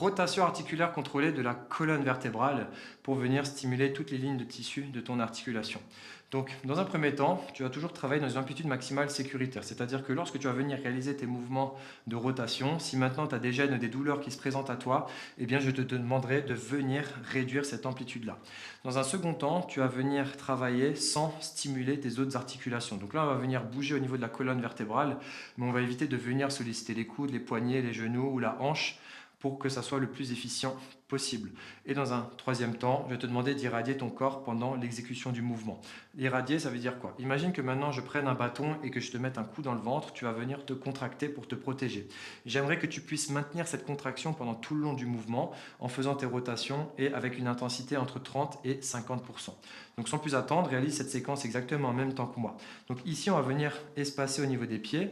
rotation articulaire contrôlée de la colonne vertébrale pour venir stimuler toutes les lignes de tissu de ton articulation. Donc, dans un premier temps, tu vas toujours travailler dans une amplitude maximale sécuritaire. C'est-à-dire que lorsque tu vas venir réaliser tes mouvements de rotation, si maintenant tu as des gênes, des douleurs qui se présentent à toi, eh bien, je te demanderai de venir réduire cette amplitude-là. Dans un second temps, tu vas venir travailler sans stimuler tes autres articulations. Donc là, on va venir bouger au niveau de la colonne vertébrale, mais on va éviter de venir solliciter les coudes, les poignets, les genoux ou la hanche pour que ça soit le plus efficient possible. Et dans un troisième temps, je vais te demander d'irradier ton corps pendant l'exécution du mouvement. Irradier, ça veut dire quoi? Imagine que maintenant je prenne un bâton et que je te mette un coup dans le ventre, tu vas venir te contracter pour te protéger. J'aimerais que tu puisses maintenir cette contraction pendant tout le long du mouvement en faisant tes rotations et avec une intensité entre 30 et 50%. Donc sans plus attendre, réalise cette séquence exactement en même temps que moi. Donc ici, on va venir espacer au niveau des pieds.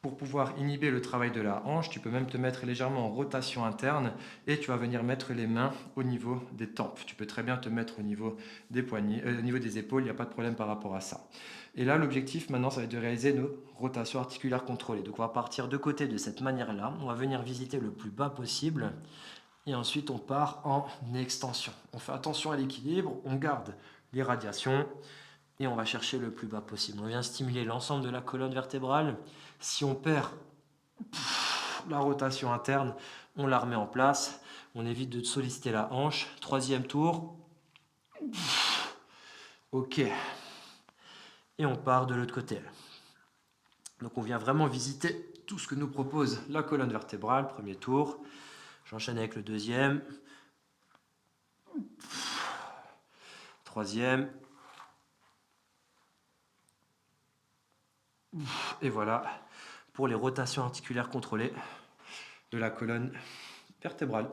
Pour pouvoir inhiber le travail de la hanche, tu peux même te mettre légèrement en rotation interne et tu vas venir mettre les mains au niveau des tempes. Tu peux très bien te mettre au niveau des poignets, au niveau des épaules, il n'y a pas de problème par rapport à ça. Et là, l'objectif maintenant, ça va être de réaliser nos rotations articulaires contrôlées. Donc on va partir de côté de cette manière-là, on va venir visiter le plus bas possible et ensuite on part en extension. On fait attention à l'équilibre, on garde l'irradiation et on va chercher le plus bas possible. On vient stimuler l'ensemble de la colonne vertébrale. Si on perd la rotation interne, on la remet en place. On évite de solliciter la hanche. Troisième tour. Ok. Et on part de l'autre côté. Donc on vient vraiment visiter tout ce que nous propose la colonne vertébrale. Premier tour. J'enchaîne avec le deuxième. Troisième. Et voilà pour les rotations articulaires contrôlées de la colonne vertébrale.